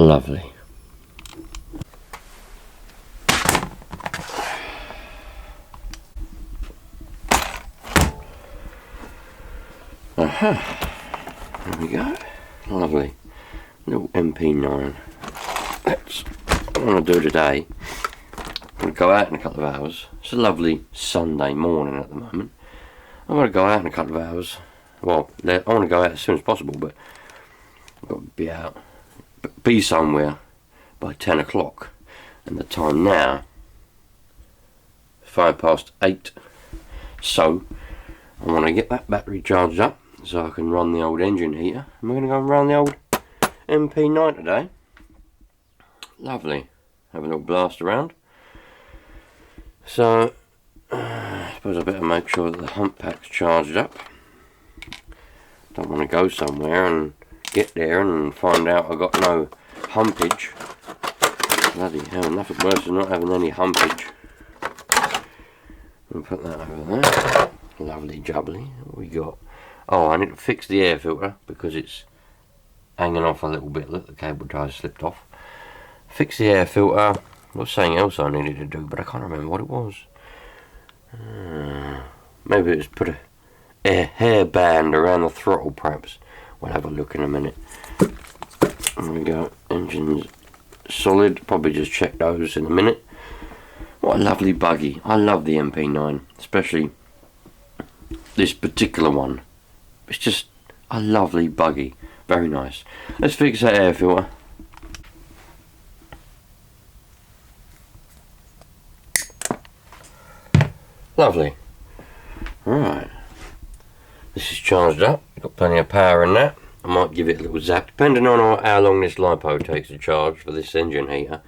Lovely. Aha, there we go. Lovely. Little MP9. That's what I want to do today. I'm going to go out in a couple of hours. It's a lovely Sunday morning at the moment. I'm going to go out in a couple of hours. Well, I want to go out as soon as possible, but I've got to be out, be somewhere by 10 o'clock. And the time now, 8:05. So, I want to get that battery charged up so I can run the old engine heater. And we're going to go and run the old MP9 today. Lovely. Have a little blast around. So, I suppose I better make sure that the hump pack's charged up. Don't want to go somewhere and get there and find out I've got no humpage. Bloody hell, nothing worse than not having any humpage. We'll put that over there. Lovely jubbly. What we got? Oh, I need to fix the air filter because it's hanging off a little bit. Look, the cable tie slipped off. Fix the air filter. There was something else I needed to do, but I can't remember what it was. Maybe it was put a hairband around the throttle, perhaps. We'll have a look in a minute. There we go. Engine's solid. Probably just check those in a minute. What a lovely buggy. I love the MP9, especially this particular one. It's just a lovely buggy. Very nice. Let's fix that air filter. Lovely. Right. This is charged up. Got plenty of power in that. I might give it a little zap, depending on how long this LiPo takes to charge for this engine heater.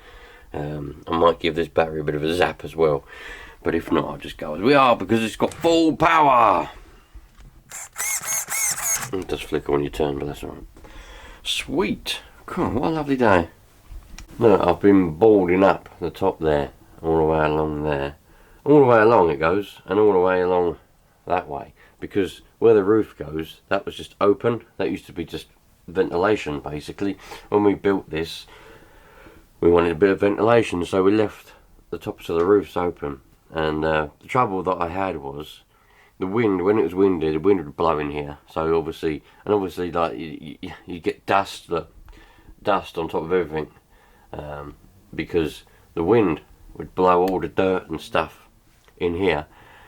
I might give this battery a bit of a zap as well. But if not, I'll just go as we are because it's got full power. It does flicker when you turn, but that's alright. Sweet. Cool, what a lovely day. Look, I've been boarding up the top there, all the way along there. All the way along it goes, and all the way along that way. Because where the roof goes, that was just open. That used to be just ventilation, basically. When we built this, we wanted a bit of ventilation, so we left the tops of the roofs open. And the trouble that I had was, the wind, when it was windy, the wind would blow in here. So obviously, like you get dust on top of everything. Because the wind would blow all the dirt and stuff in here,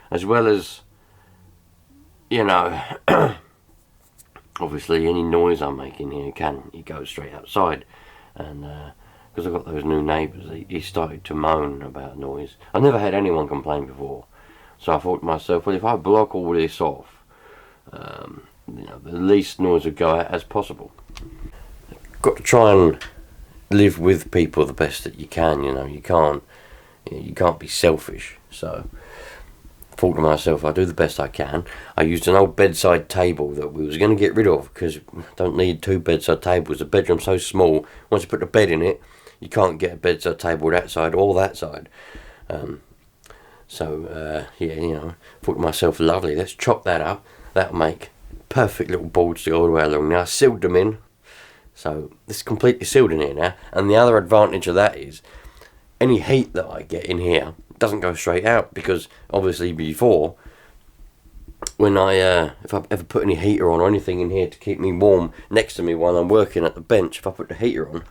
as well as, you know, obviously any noise I make in here it goes straight outside. And because I've got those new neighbours, he started to moan about noise. I've never had anyone complain before, so I thought to myself, well, if I block all this off, you know, the least noise would go out as possible. Got to try and live with people the best that you can. You know, you can't be selfish. So I thought to myself, I'll do the best I can. I used an old bedside table that we was going to get rid of because I don't need two bedside tables. The bedroom's so small, once you put the bed in it, you can't get a bedside table that side or that side. Yeah, you know, I thought to myself, lovely, let's chop that up. That'll make perfect little boards to go all the way along. Now I sealed them in, so this is completely sealed in here now. And the other advantage of that is, any heat that I get in here doesn't go straight out, because obviously before, when if I ever put any heater on or anything in here to keep me warm next to me while I'm working at the bench, if I put the heater on,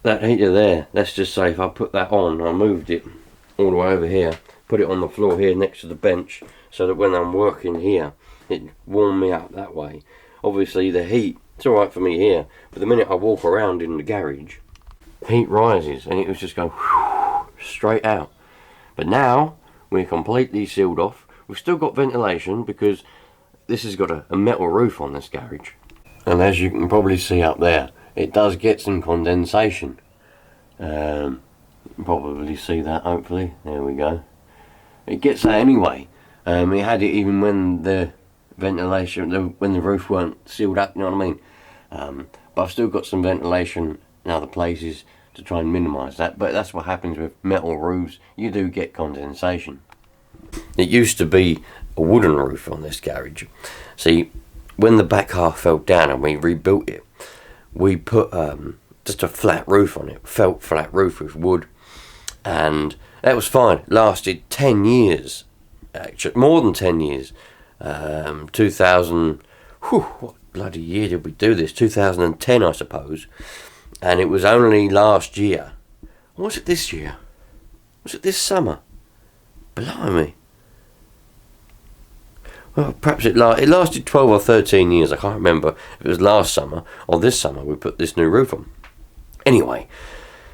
that heater there, let's just say if I put that on, I moved it all the way over here, put it on the floor here next to the bench, so that when I'm working here, it warm me up that way. Obviously the heat, it's alright for me here, but the minute I walk around in the garage, heat rises and it was just go straight out. But now we're completely sealed off. We've still got ventilation because this has got a metal roof on this garage, and as you can probably see up there, it does get some condensation. Probably see that, hopefully. There we go. It gets that anyway. It had it even when the ventilation, when the roof weren't sealed up, you know what I mean? But I've still got some ventilation in other places to try and minimise that, but that's what happens with metal roofs. You do get condensation. It used to be a wooden roof on this garage. See, when the back half fell down and we rebuilt it, we put to just a flat roof on it, felt flat roof with wood, and that was fine. It lasted 10 years, actually, more than 10 years. 2000, what bloody year did we do this? 2010, I suppose. And it was only last year. Or was it this year? Was it this summer? Blimey. Well, perhaps it lasted 12 or 13 years. I can't remember if it was last summer or this summer we put this new roof on. Anyway,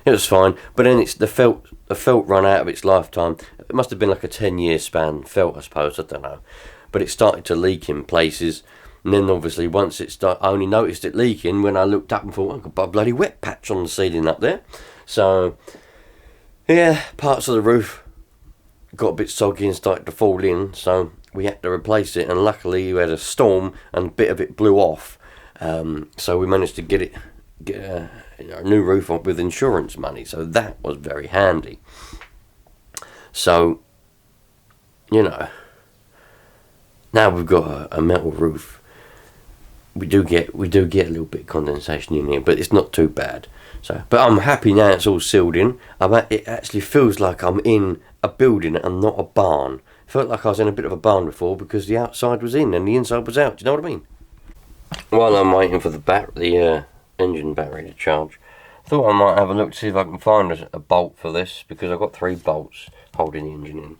it was fine. But then the felt run out of its lifetime. It must have been like a 10-year span felt, I suppose. I don't know. But it started to leak in places. And then obviously once I only noticed it leaking when I looked up and thought, I've got a bloody wet patch on the ceiling up there. So, yeah, parts of the roof got a bit soggy and started to fall in. So we had to replace it. And luckily we had a storm and a bit of it blew off. So we managed to get a new roof on with insurance money. So that was very handy. So, you know, now we've got a metal roof. We do get a little bit of condensation in here, but it's not too bad. So, but I'm happy now it's all sealed in. It actually feels like I'm in a building and not a barn. It felt like I was in a bit of a barn before because the outside was in and the inside was out. Do you know what I mean? While I'm waiting for the engine battery to charge, I thought I might have a look to see if I can find a bolt for this, because I've got 3 bolts holding the engine in.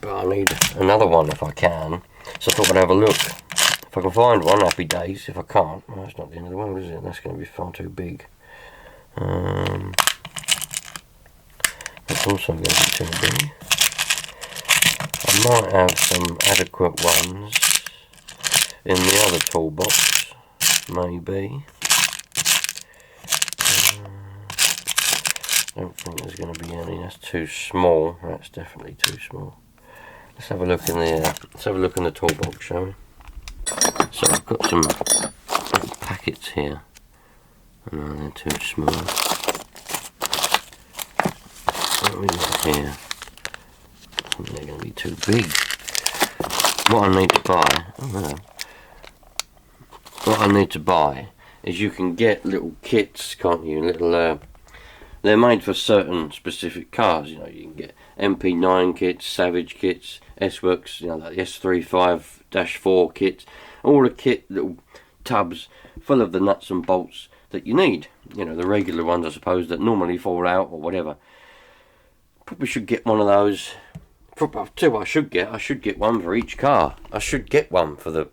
But I need another one if I can. So I thought I'd have a look. If I can find one, happy days. If I can't, well, that's not the end of the world, is it? That's going to be far too big. That's also going to be too big. I might have some adequate ones in the other toolbox, maybe. I don't think there's going to be any. That's too small. That's definitely too small. Let's have a look in the toolbox, shall we? So I've got some little packets here. No, they're too small. What have we got here? I think they're going to be too big. What I need to buy, what I need to buy is, you can get little kits, can't you? Little, they're made for certain specific cars. You know, you can get MP9 kits, Savage kits, S-Works, you know, like the S35-4 kits. All the little tubs full of the nuts and bolts that you need. You know, the regular ones, I suppose, that normally fall out or whatever. Probably should get one of those. I'll tell you what I should get. I should get one for each car. I should get one for the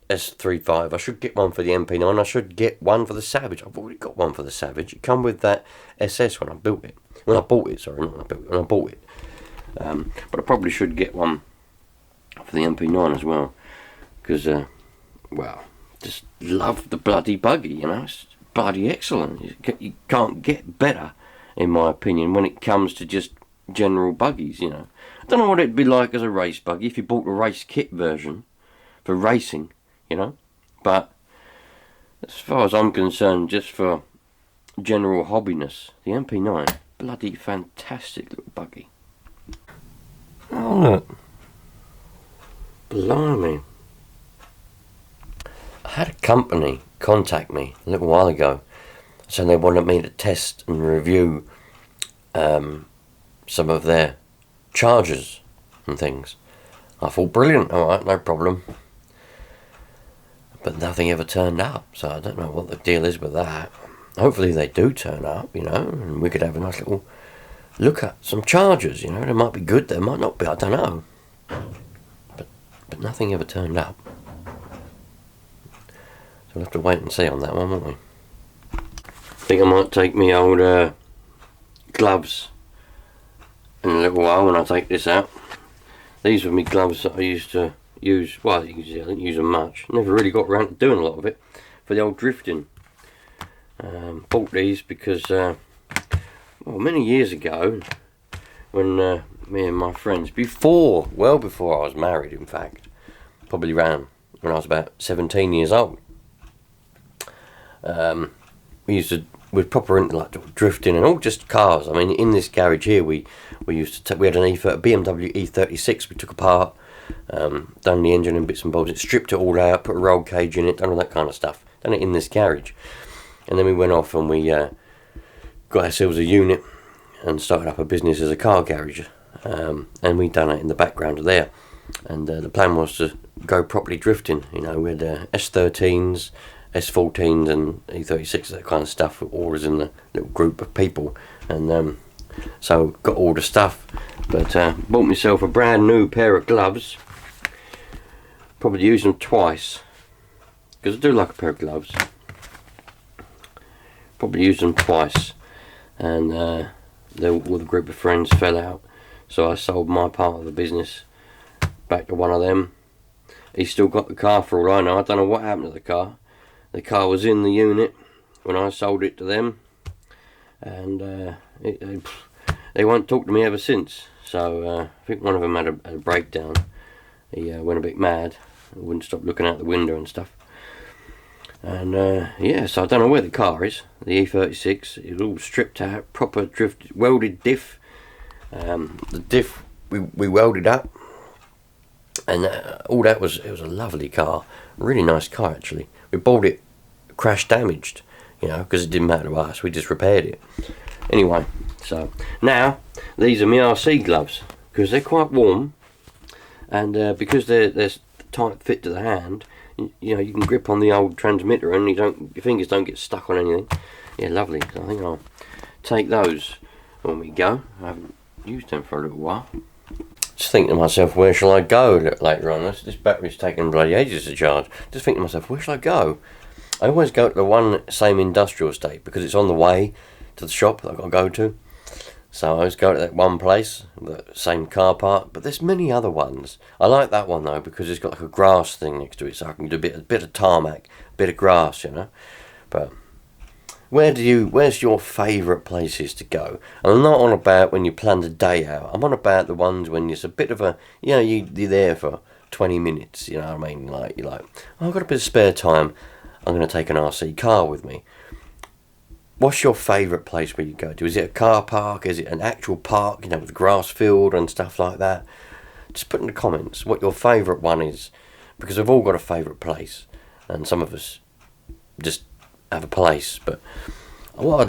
S35. I should get one for the MP9. I should get one for the Savage. I've already got one for the Savage. It come with that SS when I built it. When I bought it, sorry, not when I built it. When I bought it. But I probably should get one for the MP9 as well. Because, well, just love the bloody Buggy, you know. It's bloody excellent. You can't get better, in my opinion, when it comes to just general buggies, you know. I don't know what it'd be like as a race buggy if you bought a race kit version for racing, you know. But as far as I'm concerned, just for general hobbiness, the MP9, bloody fantastic little buggy. Oh look, blimey. I had a company contact me a little while ago, saying they wanted me to test and review some of their chargers and things. I thought, brilliant, alright, no problem. But nothing ever turned up, so I don't know what the deal is with that. Hopefully they do turn up, you know, and we could have a nice little look at some chargers, you know. They might be good, they might not be, I don't know. But nothing ever turned up. So we'll have to wait and see on that one, won't we? I think I might take my old gloves in a little while when I take this out. These were my gloves that I used to use, well, I didn't use them much. Never really got around to doing a lot of it for the old drifting. Bought these because, well, many years ago, when me and my friends, well before I was married, in fact, probably around when I was about 17 years old, we'd proper into like drifting and all just cars. I mean, in this garage here, we used to we had a BMW E36 we took apart, done the engine in bits and bobs, stripped it all out, put a roll cage in it, done all that kind of stuff. Done it in this garage. And then we went off and we got ourselves a unit and started up a business as a car garage. And we done it in the background of there. And the plan was to go properly drifting. You know, we had S13s, S14s and E36, that kind of stuff, all as in a little group of people. And so got all the stuff, but bought myself a brand new pair of gloves. Probably used them twice, because I do like a pair of gloves. Probably used them twice, and all the group of friends fell out, so I sold my part of the business back to one of them. He's still got the car for all I know. I don't know what happened to the car. The car was in the unit when I sold it to them, and they won't talk to me ever since. So I think one of them had a breakdown. He went a bit mad, wouldn't stop looking out the window and stuff. And yeah, so I don't know where the car is. The E36, it's all stripped out, proper drift, welded diff. The diff we welded up, and all that was, it was a lovely car, really nice car actually. We bought it crash damaged, you know, because it didn't matter to us, we just repaired it. Anyway, so now these are my RC gloves, because they're quite warm, and because they're tight fit to the hand, you know, you can grip on the old transmitter and your fingers don't get stuck on anything. Yeah, lovely. So I think I'll take those when we go. I haven't used them for a little while. Just thinking to myself, where shall I go later on? This battery's taking bloody ages to charge. Just thinking to myself, where shall I go? I always go to the one same industrial estate because it's on the way to the shop that I've got to go to. So I always go to that one place, the same car park, but there's many other ones. I like that one though because it's got like a grass thing next to it, so I can do a bit of tarmac, a bit of grass, you know. But where's your favourite places to go? And I'm not on about when you plan the day out. I'm on about the ones when it's a bit of a, you know, you're there for 20 minutes, you know what I mean? Like, you're like, oh, I've got a bit of spare time, I'm going to take an RC car with me. What's your favourite place where you go to? Is it a car park? Is it an actual park, you know, with a grass field and stuff like that? Just put in the comments what your favourite one is, because we've all got a favourite place, and some of us just have a place. But what I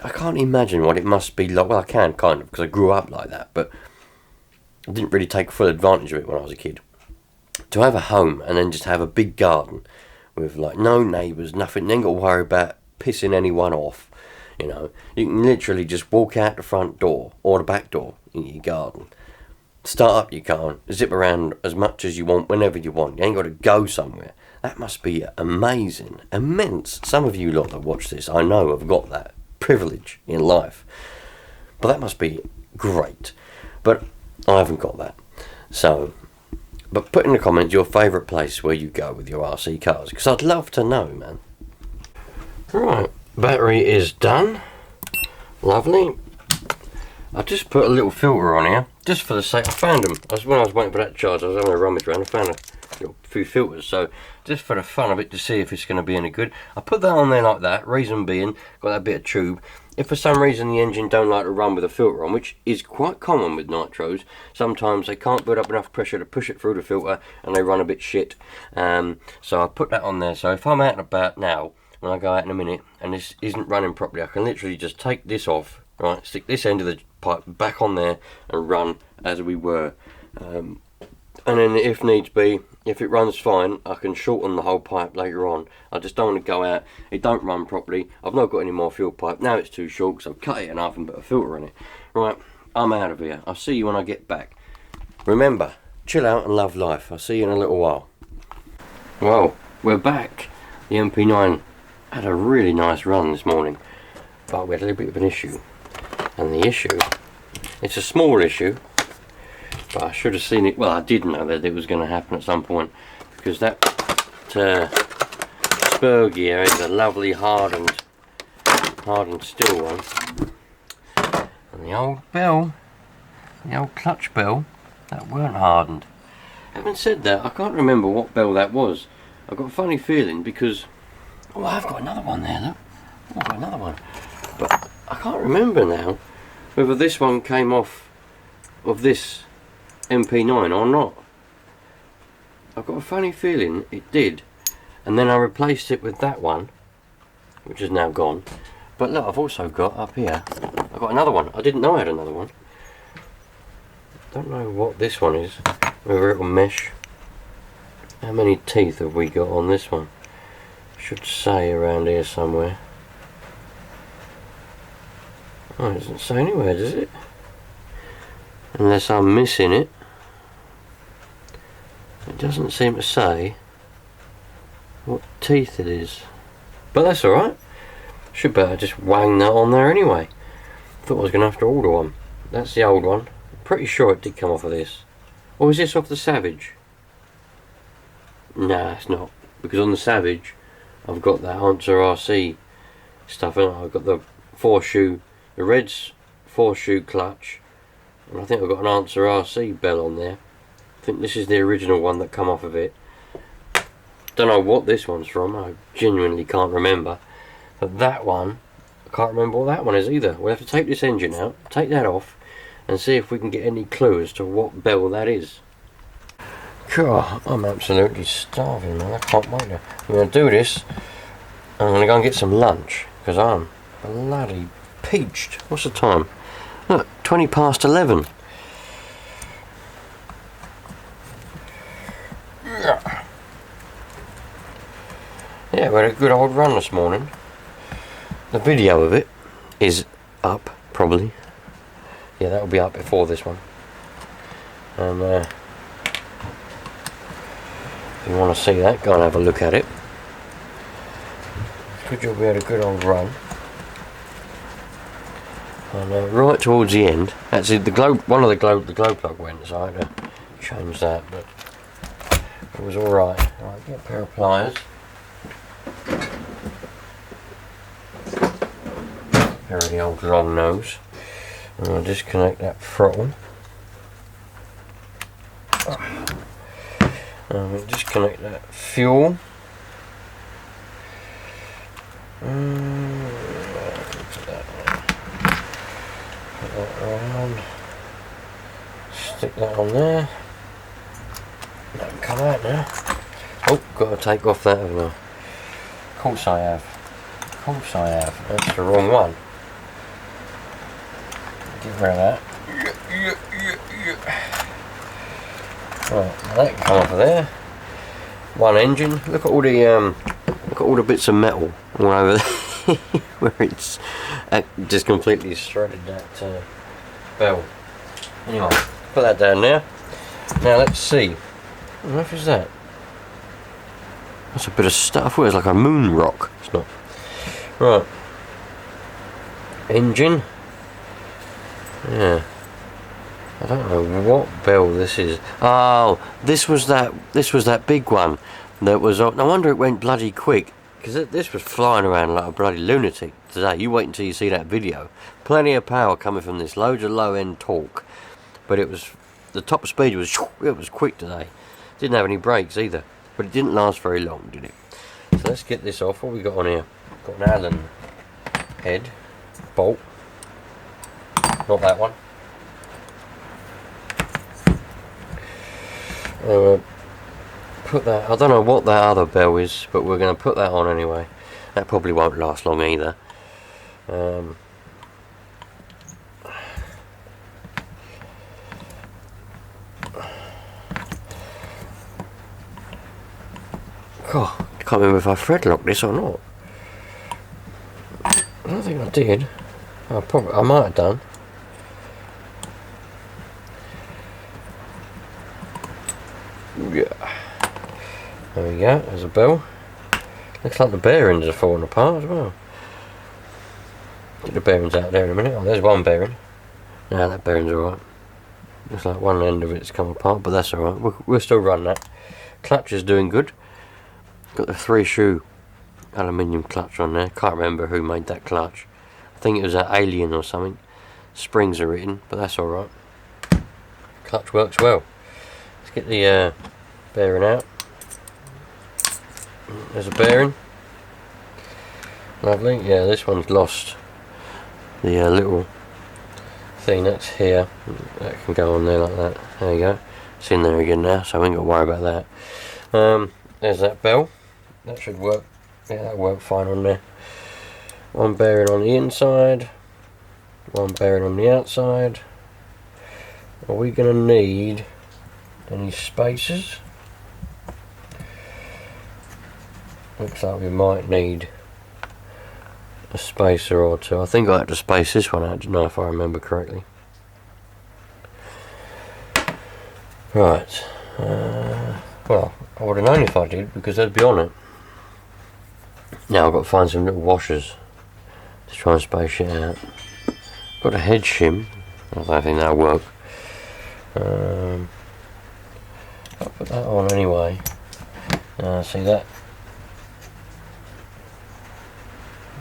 can't imagine what it must be like. Well, I can kind of, because I grew up like that, but I didn't really take full advantage of it when I was a kid. To have a home and then just have a big garden with like no neighbours, nothing, then got to worry about pissing anyone off, you know. You can literally just walk out the front door or the back door in your garden, start up your car, zip around as much as you want whenever you want. You ain't got to go somewhere. That must be amazing, immense. Some of you lot that watch this, I know, have got that privilege in life, but that must be great. But I haven't got that. So, but put in the comments your favourite place where you go with your RC cars, because I'd love to know, man. Right, battery is done. Lovely. I just put a little filter on here, just for the sake. I found them. When I was waiting for that charge, I was having a rummage around. I found a few filters, so just for the fun of it, to see if it's going to be any good. I put that on there like that. Reason being, got that bit of tube. If for some reason the engine don't like to run with a filter on, which is quite common with nitros, sometimes they can't build up enough pressure to push it through the filter and they run a bit shit. So I put that on there, so if I'm out and about now, when I go out in a minute and this isn't running properly, I can literally just take this off, right, stick this end of the pipe back on there and run as we were. And then if needs be, if it runs fine, I can shorten the whole pipe later on. I just don't want to go out, it don't run properly, I've not got any more fuel pipe, now it's too short, so I've cut it in half and put a filter in it. Right, I'm out of here. I'll see you when I get back. Remember, chill out and love life. I'll see you in a little while. Well, we're back. The MP9 had a really nice run this morning, but we had a little bit of an issue. And the issue, it's a small issue, but I should have seen it. Well, I did know that it was going to happen at some point, because that spur gear is a lovely hardened steel one, and the old bell, the old clutch bell, that weren't hardened. Having said that, I can't remember what bell that was. I've got a funny feeling because, oh, I've got another one there, look. I've got another one, but I can't remember now whether this one came off of this MP9 or not. I've got a funny feeling it did, and then I replaced it with that one, which is now gone. But look, I've also got up here, I've got another one. I didn't know I had another one. Don't know what this one is. With a little mesh. How many teeth have we got on this one? Should say around here somewhere. Oh, it doesn't say anywhere, does it? Unless I'm missing it. It doesn't seem to say what teeth it is. But that's alright. Should better just wang that on there anyway. Thought I was going to have to order one. That's the old one. Pretty sure it did come off of this. Or is this off the Savage? Nah, it's not. Because on the Savage, I've got that Answer RC stuff in it. I've got the 4-shoe, the Red's 4-shoe clutch. And I think I've got an Answer RC bell on there. I think this is the original one that come off of it. Don't know what this one's from. I genuinely can't remember. But that one, I can't remember what that one is either. We'll have to take this engine out, take that off, and see if we can get any clue as to what bell that is. God, I'm absolutely starving, man. I can't wait. I'm going to do this. I'm going to go and get some lunch, because I'm bloody peached. What's the time? Look, 20 past 11. Yeah, we had a good old run this morning. The video of it is up, probably. Yeah, that'll be up before this one. And if you want to see that, go and have a look at it. Good job we had a good old run. And right towards the end, actually the glow plug went, so I had to change that, but it was alright. Alright, get a pair of pliers. Pair of the old long nose. And I'll disconnect that throttle. And we'll disconnect that fuel. Put that around. Stick that on there. That can come out now. Oh, got to take off that, haven't I? Of course I have. Of course I have. That's the wrong one. Get rid of that. Right, now that can come off of there. One engine. Look at all the bits of metal all over there where it's just completely shredded that bell. Anyway, put that down there. Now let's see. What on earth is that? That's a bit of stuff. It's like a moon rock. It's not. Right. Engine. Yeah. I don't know what bell this is. Oh, this was that big one that was. No wonder it went bloody quick, because this was flying around like a bloody lunatic today. You wait until you see that video. Plenty of power coming from this, loads of low end torque, but it was the top speed was quick today. Didn't have any brakes either, but it didn't last very long, did it? So let's get this off. What we got on here? Got an Allen head bolt. Not that one. Put that. I don't know what that other bell is, but we're going to put that on anyway. That probably won't last long either. God, I can't remember if I thread locked this or not. I don't think I did. I might have done. Yeah. There we go, there's a bell. Looks like the bearings are falling apart as well. Get the bearings out there in a minute. Oh, there's one bearing. No, that bearing's alright. Looks like one end of it's come apart, but that's alright. We'll still run that. Clutch is doing good. Got the 3-shoe aluminium clutch on there. Can't remember who made that clutch. I think it was an Alien or something. Springs are written, but that's alright. Clutch works well. Let's get the bearing out. There's a bearing. Lovely. Yeah, this one's lost the little thing that's here. That can go on there like that. There you go. It's in there again now, so we ain't got to worry about that. There's that bell. That should work. Yeah, that'll work fine on there. One bearing on the inside, one bearing on the outside. Are we going to need any spacers? Looks like we might need a spacer or two. I think I had to space this one out, if I remember correctly. Right. Well, I would have known if I did, because they'd be on it. Now I've got to find some little washers to try and space it out. Got a head shim. I don't think that'll work. I'll put that on anyway. See, that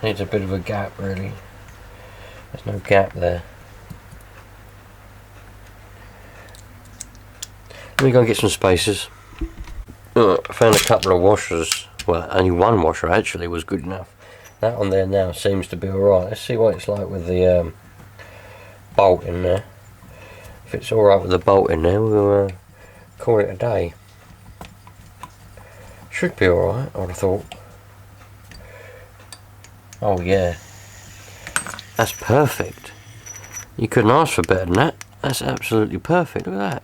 needs a bit of a gap, really. There's no gap there. Let me go and get some spacers. I found a couple of washers. Well, only one washer actually was good enough. That on there now seems to be alright. Let's see what it's like with the bolt in there. If it's alright with the bolt in there, we'll call it a day. Should be alright, I would have thought. Oh yeah. That's perfect. You couldn't ask for better than that. That's absolutely perfect. Look at that.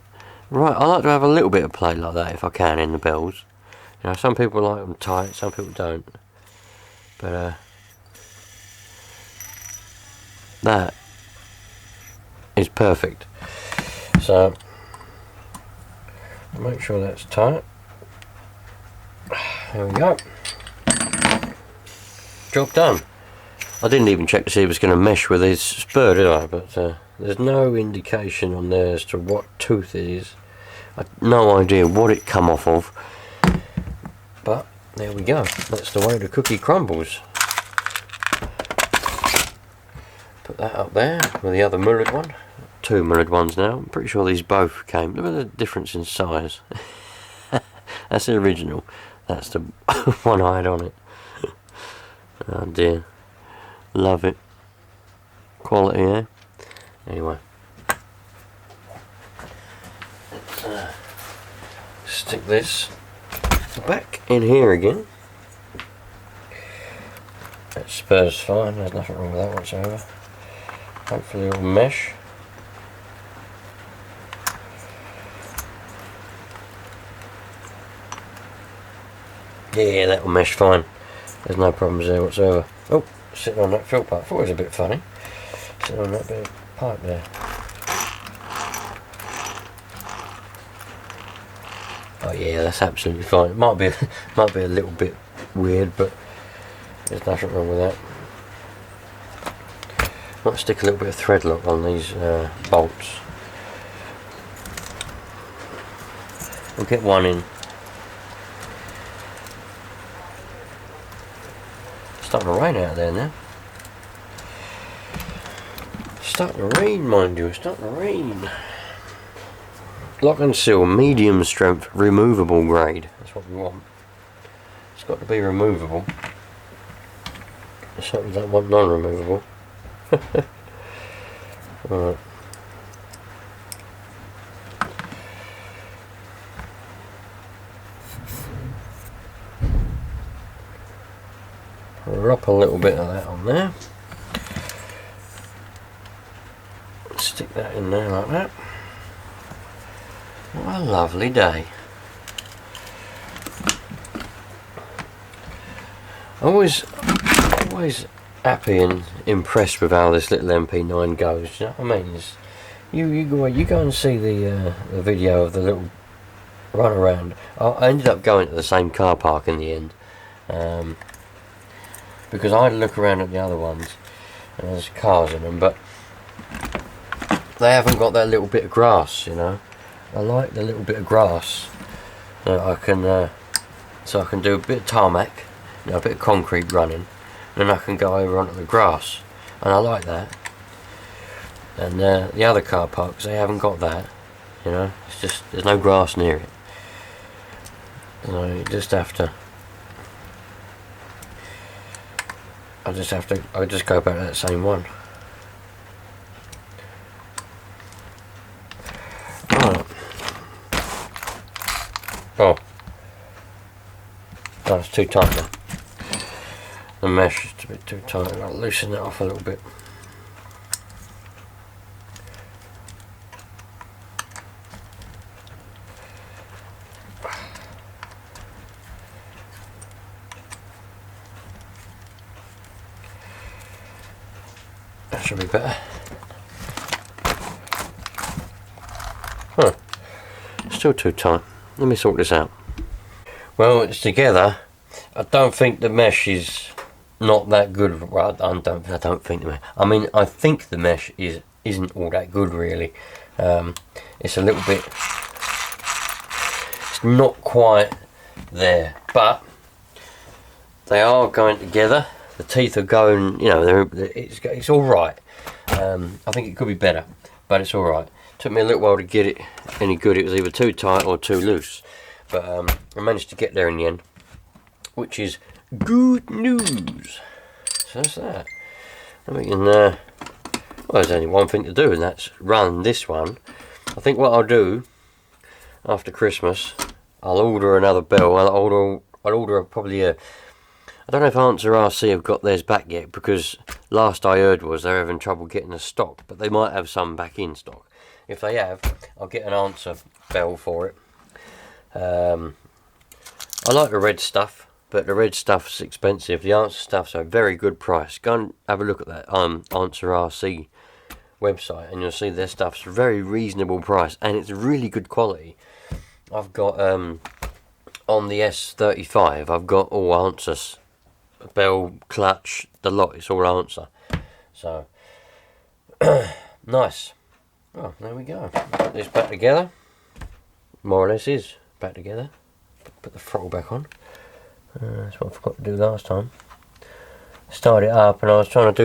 Right, I like to have a little bit of play like that if I can in the bells. You know, some people like them tight, some people don't. But that is perfect. So make sure that's tight. There we go. Job done. I didn't even check to see if it's going to mesh with his spur, did I? But there's no indication on there as to what tooth it is. I've no idea what it come off of. But there we go. That's the way the cookie crumbles. Put that up there with the other mirrored one. Two mirrored ones now. I'm pretty sure these both came. Look at the difference in size. That's the original. That's the one I had on it. Oh dear. Love it. Quality, eh? Anyway. Let's stick this back in here again. That spur's fine, there's nothing wrong with that whatsoever. Hopefully it'll mesh. Yeah, that'll mesh fine. There's no problems there whatsoever. Oh, sitting on that fill pipe. I thought it was a bit funny. Sitting on that bit of pipe there. Oh yeah, that's absolutely fine. It might be a little bit weird, but there's nothing wrong with that. Might stick a little bit of thread lock on these bolts. We'll get one in. It's starting to rain out there now. It's starting to rain, mind you. It's starting to rain. Lock and seal, medium strength, removable grade. That's what we want. It's got to be removable. There's something that want non-removable. Alright. Drop a little bit of that on there. Stick that in there like that. What a lovely day. Always happy and impressed with how this little MP9 goes. You know what I mean? It's, you go and see the video of the little run around. I ended up going to the same car park in the end, because I had to look around at the other ones and there's cars in them, but they haven't got that little bit of grass, you know. I like the little bit of grass that I can, so I can do a bit of tarmac, you know, a bit of concrete running, and then I can go over onto the grass, and I like that. And the other car parks, they haven't got that, you know. It's just there's no grass near it, so you just have to. I just go back to that same one. Right. Oh, it's too tight now. the mesh is a bit too tight. I'll loosen it off a little bit. That should be better. Huh. Still too tight. Let me sort this out. Well, it's together. I don't think the mesh is not that good. Well, I don't think the mesh. I mean, I think the mesh isn't all that good really. It's a little bit. It's not quite there, but they are going together. The teeth are going. You know, it's all right. I think it could be better, but it's all right. Took me a little while to get it any good. It was either too tight or too loose, but I managed to get there in the end, which is good news. So that's that. And we can, well, there's only one thing to do, and that's run this one. I think what I'll do after Christmas, I'll order another bell. I'll order probably a. I don't know if Answer RC have got theirs back yet, because last I heard was they're having trouble getting the stock, but they might have some back in stock. If they have, I'll get an Answer bell for it. I like the red stuff, but the red stuff's expensive. The Answer stuff's a very good price. Go and have a look at that Answer RC website, and you'll see their stuff's a very reasonable price, and it's really good quality. I've got on the S35, I've got all Answers, bell, clutch, the lot. It's all Answer. So nice. Oh, there we go. Put this back together. More or less is back together. Put the throttle back on. That's what I forgot to do last time. Start it up, and I was trying to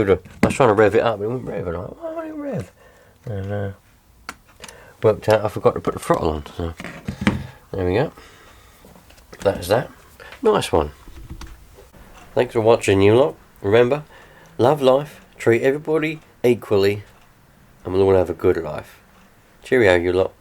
rev it up, but it wouldn't rev. And I'm like, why won't it rev? And worked out I forgot to put the throttle on. So there we go. That is that. Nice one. Thanks for watching, you lot. Remember, love life, treat everybody equally, and we'll all have a good life. Cheerio, you lot.